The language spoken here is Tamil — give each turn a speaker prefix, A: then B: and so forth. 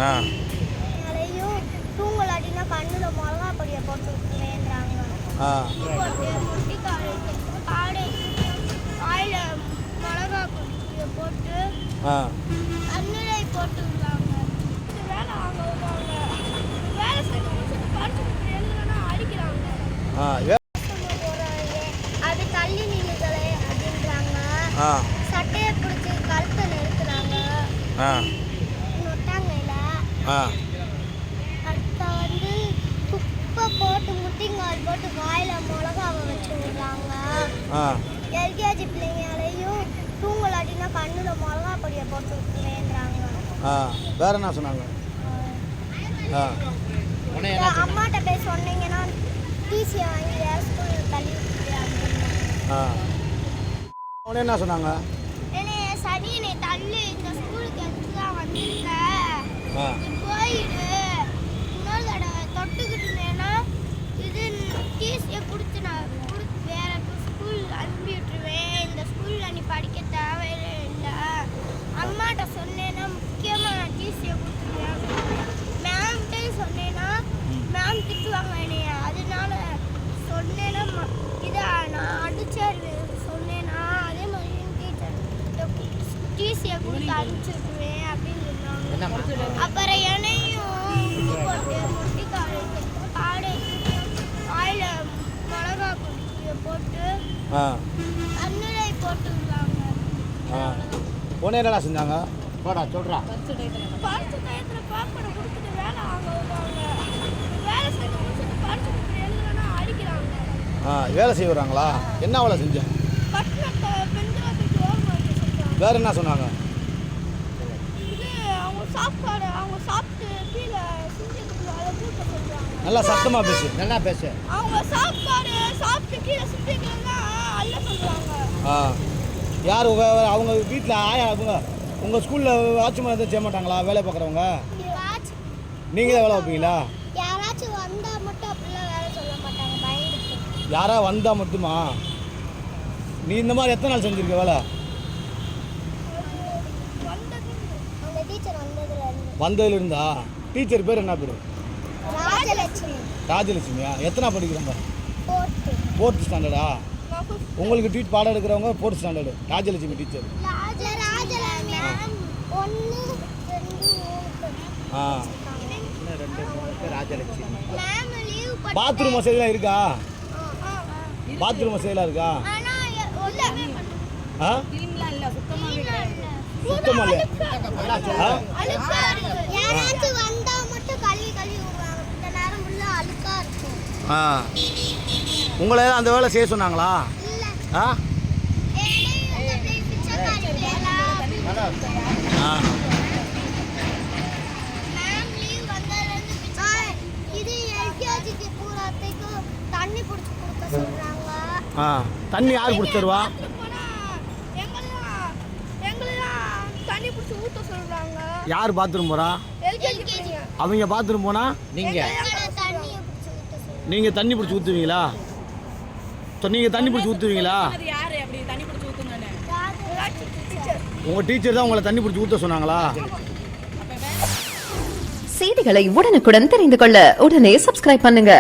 A: அதையும் தூங்கலாட்டினா கண்ணுல மிளகா பொடியை போட்டு வேண்டாங்க. போட்டு முட்டி காடை வாயில மிளகா பொடியை போட்டு கண்ணுலை போட்டு விடுவாங்க. வேலை வாங்க வருவாங்க. வேலை செய்யணும் படிச்சு எழுதுனா அடிக்கிறாங்க. அது தள்ளி நின்றுகளே அப்படின்றாங்க. சட்டையை பிடிச்சி கழுத்தை நெருக்குறாங்க. நொட்டாங்கல அடுத்த வந்து குப்பை போட்டு முட்டிங்கால் போட்டு வாயில மிளகாவை வச்சு விடுறாங்க. எல்கேஜி பிள்ளைங்களையும் தூங்கலாட்டினா கண்ணுல மிளகா பொடியை போட்டு விட்டுறேன்றாங்க.
B: வேற என்ன சொன்னாங்க?
A: அம்மாட்ட போய் சொன்னீங்கன்னா டிசியை வாங்கி வேற ஸ்கூலில் தள்ளி விட்டுரு அப்படின்னா.
B: என்ன சொன்னாங்க?
A: சனி என்னை தள்ளு, இந்த ஸ்கூலுக்கு எதுக்குதான் வந்திருக்க, போயிடு, இன்னொரு தடவை தொட்டுக்கிட்டுனா இது டிசியை கொடுத்து நான் வேற ஸ்கூல் அனுப்பி விட்டுருவேன். இந்த ஸ்கூலில் நீ படிக்க தேவையில்லை. அம்மாட்ட சொன்னேன்னா முக்கியமாக நான் டிசியை கொடுத்துருவேன். மேம்கிட்டே சொன்னேன்னா மேம் திட்டுவாங்க என்னைய. அதனால சொன்னேன்னா இதை நான் அடிச்சாரு சொன்னேன்னா அதே மாதிரி டீச்சர் டிசியை கொடுத்து அனுப்பிச்சுடுவேன் அப்படின்னு சொன்னாங்க. அப்புறம் என்னையும் உப்பு போட்டு முட்டி காடை வாயில மிளகா பொடியை போட்டு கண்ணுலை போட்டு விடுவாங்க.
B: உடனே என்ன செஞ்சாங்க? போடா சொல்றா.
A: பரிசு டயத்தில் பாப்பரை கொடுத்துட்டு வேலை வாங்க வருவாங்க. வேலை செய்யணும் படிச்சு எழுதுனா அடிக்கிறாங்க.
B: வேலை செய்ய வராங்களா? என்ன வேலை செஞ்ச? வேற என்ன சொன்னாங்க?
A: இது அவங்க சாப்பாடு அவங்க சாப்பிட்டு கீழே சிந்திக்கிறதுக்கு அதை கூட்ட சொல்றாங்க.
B: நல்லா சத்தமா பேசு. நல்லா பேசு.
A: அவங்க சாப்பாடு சாப்பிட்டு கீழே சிந்திக்கிறதுனா அல்ல சொல்றாங்க.
B: யார் அவங்க வீட்டில் ஆயா அவங்க உங்கள் ஸ்கூலில் வாட்ச்மேன் எதுவும் செய்ய மாட்டாங்களா? வேலை பார்க்குறவங்க நீங்கள் தான் வேலை வைப்பீங்களா?
A: யாராச்சும் வந்தால் மட்டும் அப்படிலாம் வேலை சொல்ல மாட்டாங்க பயந்துட்டு.
B: யாரா வந்தால் மட்டுமா? நீ இந்த மாதிரி எத்தனை நாள் செஞ்சுருக்க வேலை? வந்ததுல இருந்தா? டீச்சர் பேர் என்ன பேர்?
A: ராஜலட்சுமி.
B: ராஜலட்சுமியா? எத்தனை படிக்கிறாங்க? 4th ஸ்டாண்டர்டா? உங்களுக்கு பாடம் எடுக்கிறவங்க 4th standard. Rajalakshmi teacher. Bathroom வசதிலாம் இருக்கா? பாத்ரூம் வசதிலாம் இருக்கா? சுத்தமா இல்லையா? உங்களை அந்த வேலை செய்ய சொன்னாங்களா? தண்ணி யார் பிடிச்சிருவா? யார் பாத்ரூம் போறா? அவங்க பாத்ரூம் போனா நீங்க தண்ணி பிடிச்சி ஊத்துவீங்களா? நீங்க தண்ணி பிடிச்சி ஊத்துவீங்களா? உங்க டீச்சர் தான் உங்களை தண்ணி பிடிச்சி ஊத்த சொன்னாங்களா?
C: செய்திகளை உடனுக்குடன் தெரிந்து கொள்ள உடனே சப்ஸ்கிரைப் பண்ணுங்க.